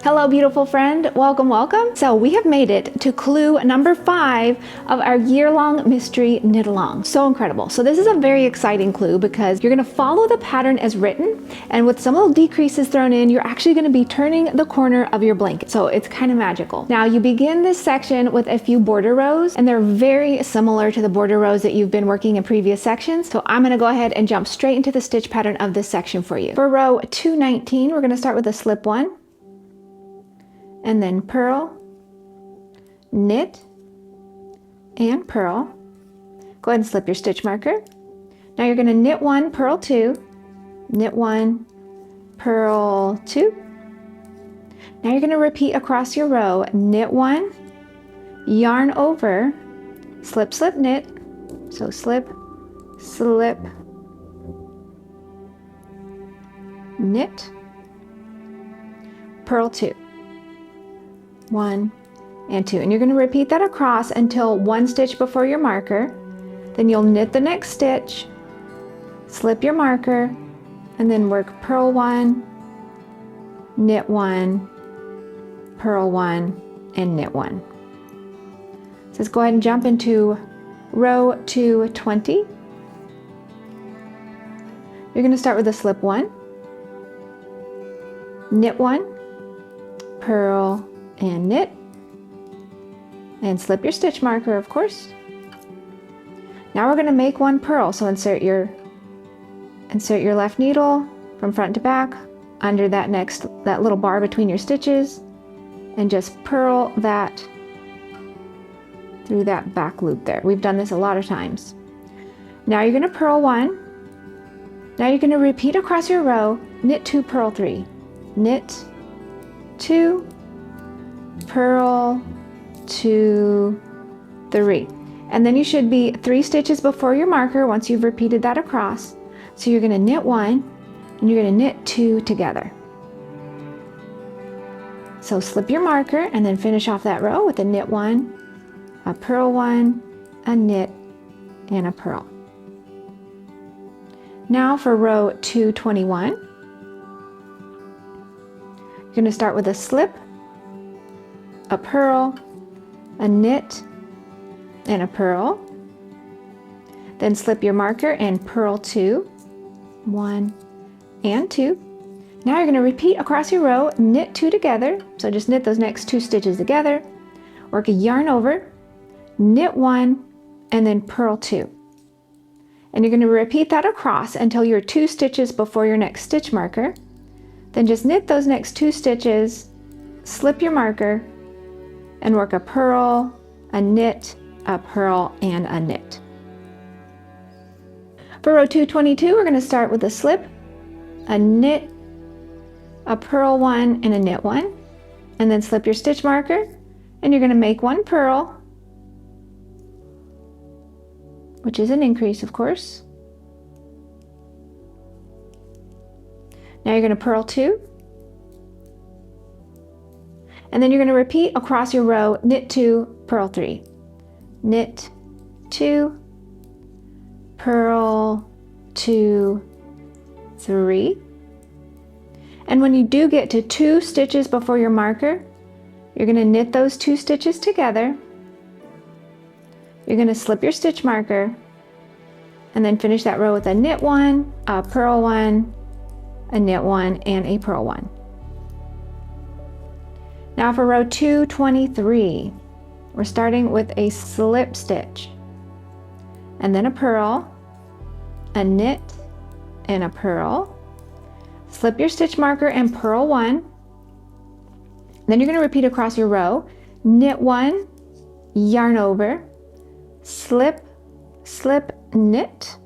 Hello, beautiful friend. Welcome, welcome. So we have made it to clue number 5 of our year-long mystery knit along. So incredible. So this is a very exciting clue because you're going to follow the pattern as written, and with some little decreases thrown in, you're actually going to be turning the corner of your blanket. So it's kind of magical. Now you begin this section with a few border rows, and they're very similar to the border rows that you've been working in previous sections. So I'm going to go ahead and jump straight into the stitch pattern of this section for you. For row 219, we're going to start with a slip 1. And then purl, knit, and purl. Go ahead and slip your stitch marker. Now you're going to knit 1, purl 2, knit 1, purl 2. Now you're going to repeat across your row, knit 1, yarn over, slip, slip, knit. So slip, slip, knit, purl 2. 1 and 2, and you're going to repeat that across until one stitch before your marker. Then you'll knit the next stitch, slip your marker, and then work purl 1, knit 1, purl 1, and knit 1. So let's go ahead and jump into row 220. You're going to start with a slip 1, knit 1, purl, and knit, and slip your stitch marker, of course. Now we're going to make 1 purl, so insert your left needle from front to back under that little bar between your stitches, and just purl that through that back loop there. We've done this a lot of times. Now you're going to purl 1. Now you're going to repeat across your row, knit 2, purl 3, knit 2, purl 2, 3, and then you should be 3 stitches before your marker once you've repeated that across. So you're going to knit 1 and you're going to knit 2 together. So slip your marker and then finish off that row with a knit 1, a purl 1, a knit, and a purl. Now for row 221, you're going to start with a slip, a purl, a knit, and a purl. Then slip your marker and purl 2, 1 and 2. Now you're going to repeat across your row, knit 2 together. So just knit those next 2 stitches together. Work a yarn over, knit 1, and then purl 2. And you're going to repeat that across until you're 2 stitches before your next stitch marker. Then just knit those next 2 stitches, slip your marker, and work a purl, a knit, a purl, and a knit. For row 222, we're going to start with a slip, a knit, a purl 1, and a knit 1, and then slip your stitch marker, and you're going to make 1 purl, which is an increase, of course. Now you're going to purl 2, and then you're going to repeat across your row, knit 2, purl 3, knit 2, purl 2, 3. And when you do get to 2 stitches before your marker, you're going to knit those 2 stitches together. You're going to slip your stitch marker and then finish that row with a knit 1, a purl 1, a knit 1, and a purl 1. Now for row 223, we're starting with a slip stitch, and then a purl, a knit, and a purl. Slip your stitch marker and purl 1. Then you're going to repeat across your row, knit 1, yarn over, slip, slip, knit,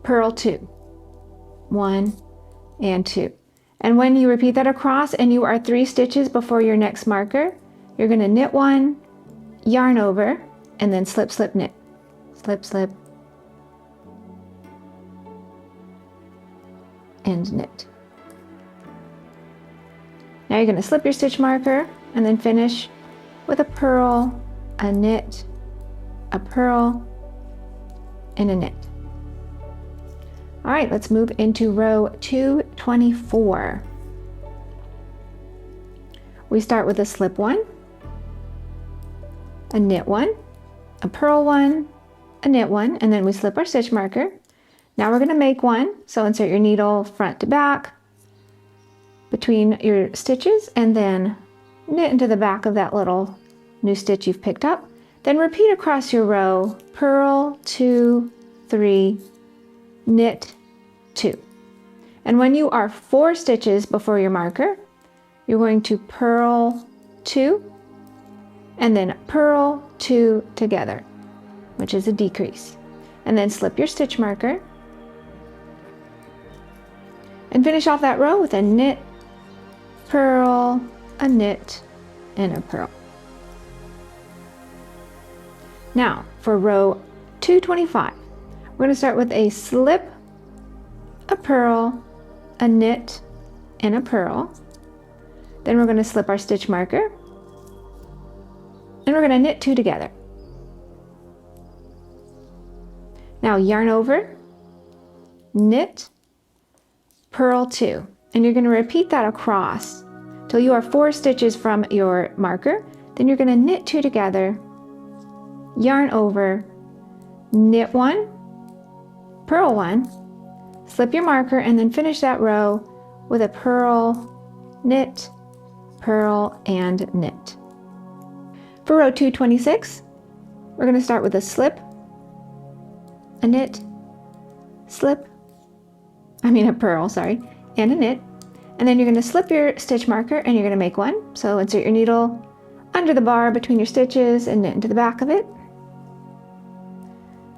purl 2, 1 and 2. And when you repeat that across and you are 3 stitches before your next marker, you're going to knit 1, yarn over, and then slip, slip, knit, slip, slip, and knit. Now you're going to slip your stitch marker and then finish with a purl, a knit, a purl, and a knit. All right, let's move into row 224. We start with a slip one, a knit one, a purl one, a knit one, and then we slip our stitch marker. Now we're going to make one, so insert your needle front to back between your stitches and then knit into the back of that little new stitch you've picked up. Then repeat across your row, purl 2, 3, knit 2. And when you are 4 stitches before your marker, you're going to purl 2 and then purl 2 together, which is a decrease. And then slip your stitch marker and finish off that row with a knit, purl, a knit, and a purl. Now for row 225, we're going to start with a slip, a purl, a knit, and a purl. Then we're going to slip our stitch marker and we're going to knit 2 together. Now yarn over, knit, purl 2, and you're going to repeat that across till you are 4 stitches from your marker. Then you're going to knit 2 together, yarn over, knit 1, purl 1, slip your marker, and then finish that row with a purl, knit, purl, and knit. For row 226, we're going to start with a slip, a knit, a purl, and a knit. And then you're going to slip your stitch marker and you're going to make one. So insert your needle under the bar between your stitches and knit into the back of it.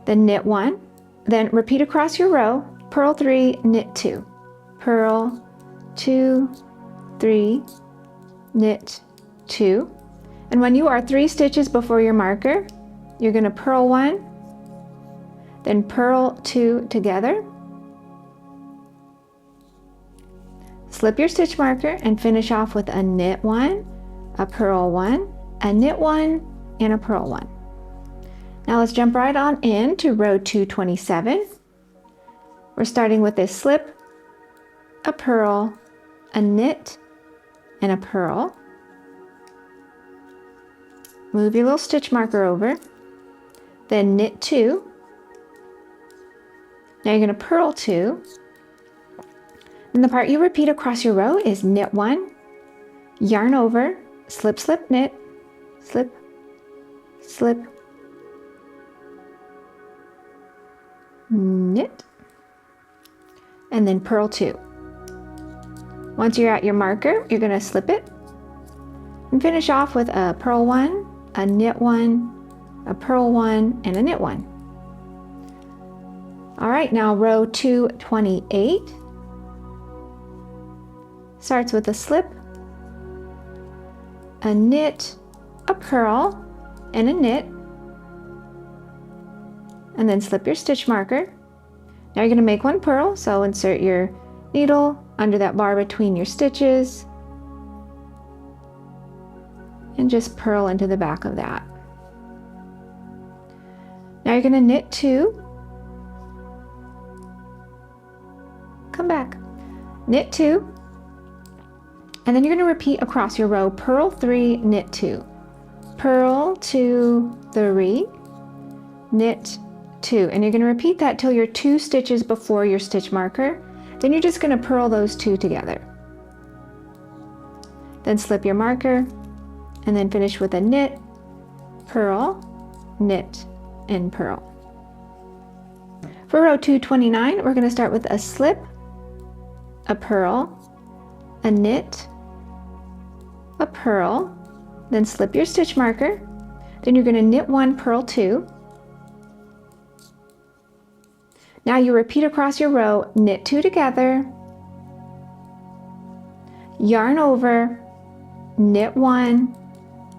Then knit 1. Then repeat across your row, purl 3, knit 2. Purl 2, 3, knit 2. And when you are 3 stitches before your marker, you're going to purl 1, then purl 2 together. Slip your stitch marker and finish off with a knit 1, a purl 1, a knit 1, and a purl 1. Now let's jump right on in to row 227. We're starting with a slip, a purl, a knit, and a purl. Move your little stitch marker over, then knit 2. Now you're going to purl 2. And the part you repeat across your row is knit 1, yarn over, slip, slip, knit, slip, slip, knit, and then purl 2. Once you're at your marker, you're going to slip it and finish off with a purl 1, a knit 1, a purl 1, and a knit 1. All right, now row 228 starts with a slip, a knit, a purl, and a knit, and then slip your stitch marker. Now you're going to make one purl, so insert your needle under that bar between your stitches and just purl into the back of that. Now you're going to knit 2, come back, knit 2, and then you're going to repeat across your row, purl 3, knit 2, purl 2, 3, knit 2, and you're going to repeat that till you're 2 stitches before your stitch marker. Then you're just going to purl those 2 together. Then slip your marker and then finish with a knit, purl, knit, and purl. For row 229, we're going to start with a slip, a purl, a knit, a purl, then slip your stitch marker. Then you're going to knit 1, purl 2. Now you repeat across your row, knit 2 together, yarn over, knit 1,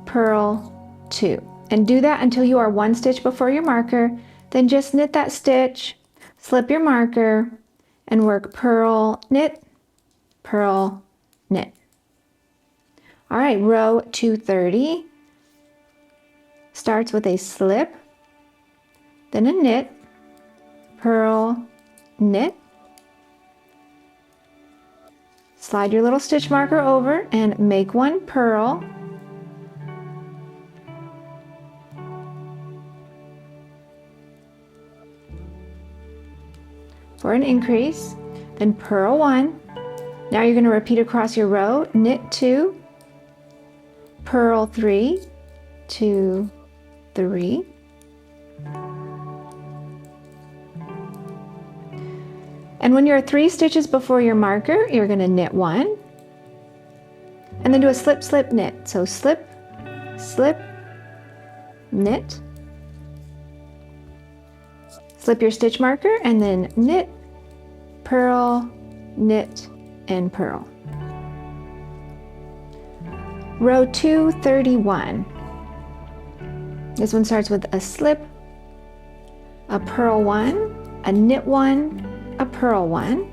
purl 2. And do that until you are 1 stitch before your marker. Then just knit that stitch, slip your marker, and work purl, knit, purl, knit. All right, row 230 starts with a slip, then a knit, purl, knit, Slide your little stitch marker over and make one purl. For an increase, then purl one. Now you're going to repeat across your row, knit 2, purl 3, 2, 3. And when you're 3 stitches before your marker, you're going to knit 1 and then do a slip, slip, knit. So slip, slip, knit, slip your stitch marker and then knit, purl, knit, and purl. Row 231. This one starts with a slip, a purl 1, a knit 1, a purl 1.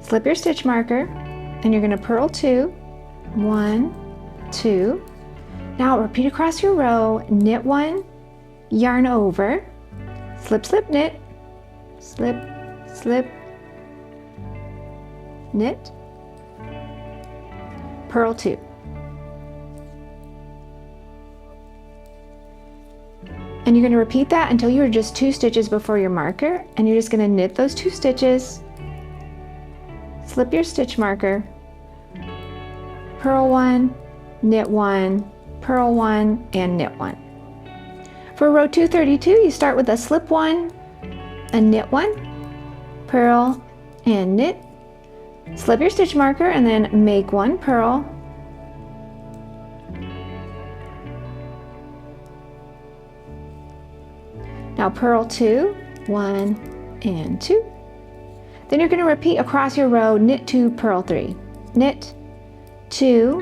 Slip your stitch marker and you're going to purl 2, 1, 2. Now repeat across your row, knit 1, yarn over, slip, slip, knit, slip, slip, knit, purl 2. And you're going to repeat that until you are just 2 stitches before your marker, and you're just going to knit those 2 stitches, slip your stitch marker, purl 1, knit 1, purl 1, and knit 1. For row 232, you start with a slip 1, a knit 1, purl, and knit, slip your stitch marker, and then make 1 purl, now purl 2, 1, and 2. Then you're going to repeat across your row, knit 2, purl 3, knit 2,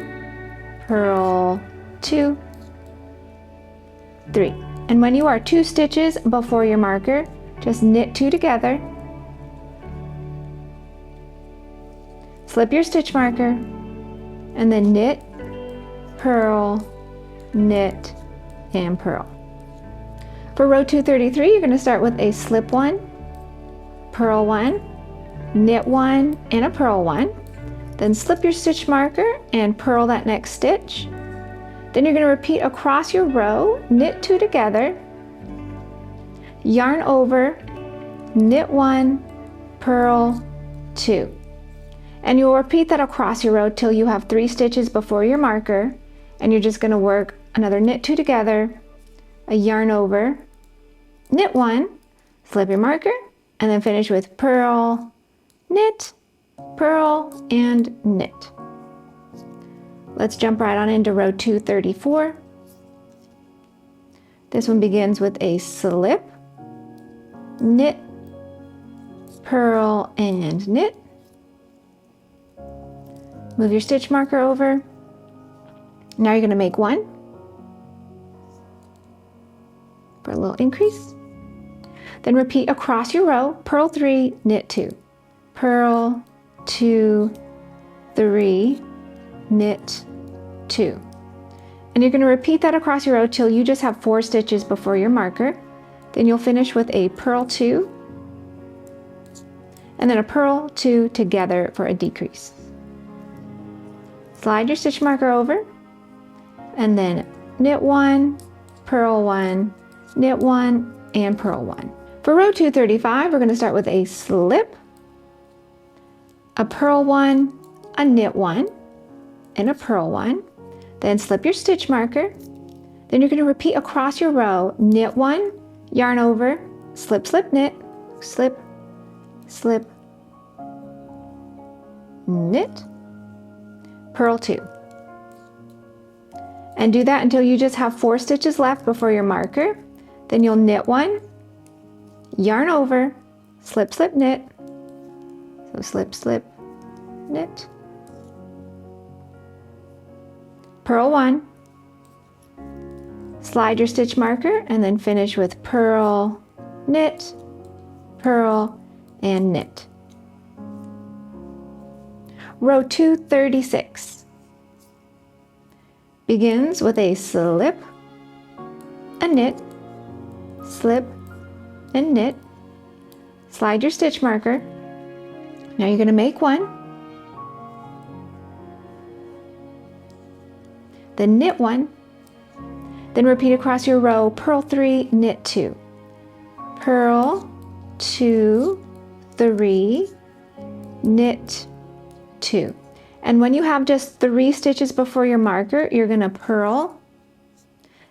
purl 2, 3. And when you are 2 stitches before your marker, just knit 2 together, slip your stitch marker, and then knit, purl, knit, and purl. For row 233, you're going to start with a slip 1, purl 1, knit 1, and a purl 1. Then slip your stitch marker and purl that next stitch. Then you're going to repeat across your row, knit 2 together, yarn over, knit 1, purl 2. And you'll repeat that across your row till you have 3 stitches before your marker, and you're just going to work another knit 2 together, a yarn over, knit 1, slip your marker, and then finish with purl, knit, purl, and knit. Let's jump right on into row 234. This one begins with a slip, knit, purl, and knit. Move your stitch marker over. Now you're going to make 1 for a little increase. Then repeat across your row, purl 3, knit 2, purl 2, 3, knit 2. And you're going to repeat that across your row till you just have 4 stitches before your marker. Then you'll finish with a purl 2 and then a purl 2 together for a decrease. Slide your stitch marker over and then knit 1, purl 1, knit 1, and purl 1. For row 235, we're going to start with a slip, a purl 1, a knit 1, and a purl 1. Then slip your stitch marker. Then you're going to repeat across your row, knit 1, yarn over, slip, slip, knit, slip, slip, knit, purl 2. And do that until you just have 4 stitches left before your marker. Then you'll knit 1, yarn over, slip, slip, knit, so slip, slip, knit, purl 1, slide your stitch marker, and then finish with purl, knit, purl, and knit. Row 236 begins with a slip, a knit, slip, and knit, slide your stitch marker. Now you're going to make one, then knit one, then repeat across your row, purl 3, knit 2. Purl 2, 3, knit 2. And when you have just 3 stitches before your marker, you're going to purl,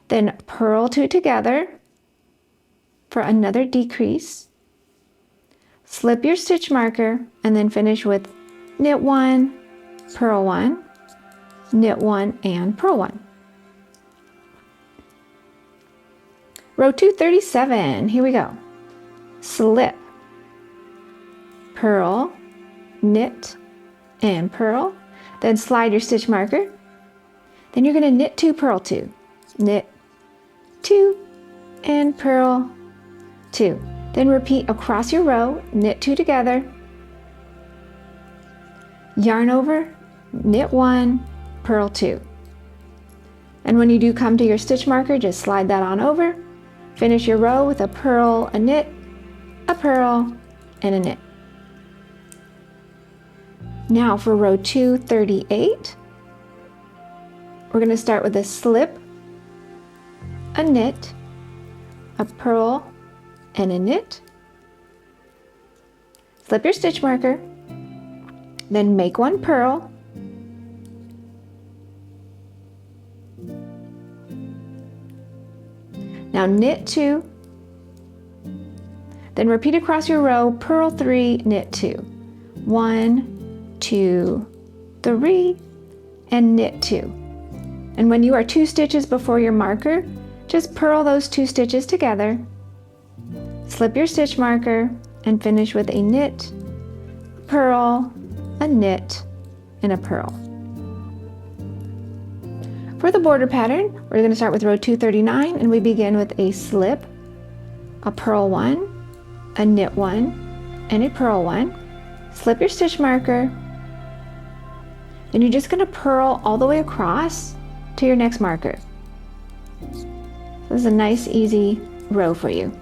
then purl 2 together for another decrease, slip your stitch marker, and then finish with knit 1, purl 1, knit 1, and purl 1. Row 237, here we go. Slip, purl, knit, and purl. Then slide your stitch marker. Then you're going to knit 2, purl 2, knit 2, and purl 2. Then repeat across your row, knit 2 together, yarn over, knit 1, purl 2. And when you do come to your stitch marker, just slide that on over. Finish your row with a purl, a knit, a purl, and a knit. Now for row 238, we're going to start with a slip, a knit, a purl, and a knit. Slip your stitch marker, then make one purl, now knit 2, then repeat across your row, purl 3, knit 2. 1, 2, 3, and knit 2. And when you are 2 stitches before your marker, just purl those 2 stitches together, slip your stitch marker, and finish with a knit, a purl, a knit, and a purl. For the border pattern, we're going to start with row 239, and we begin with a slip, a purl 1, a knit 1, and a purl 1. Slip your stitch marker, and you're just going to purl all the way across to your next marker. This is a nice, easy row for you.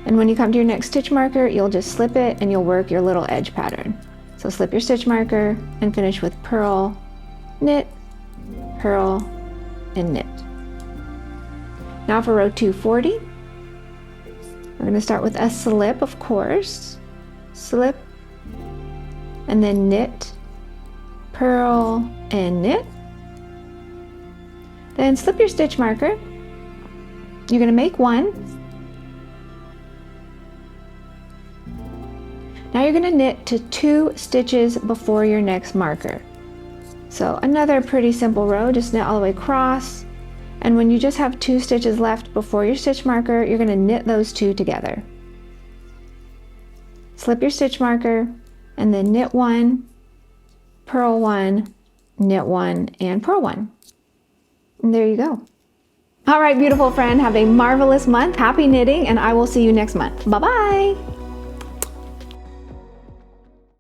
And when you come to your next stitch marker, you'll just slip it and you'll work your little edge pattern. So slip your stitch marker and finish with purl, knit, purl, and knit. Now for row 240, we're going to start with a slip, of course. Slip, and then knit, purl, and knit. Then slip your stitch marker. You're going to make one. Now you're going to knit to 2 stitches before your next marker. So another pretty simple row, just knit all the way across. And when you just have 2 stitches left before your stitch marker, you're going to knit those 2 together. Slip your stitch marker, and then knit 1, purl 1, knit 1, and purl 1. And there you go. All right, beautiful friend, have a marvelous month. Happy knitting, and I will see you next month. Bye-bye.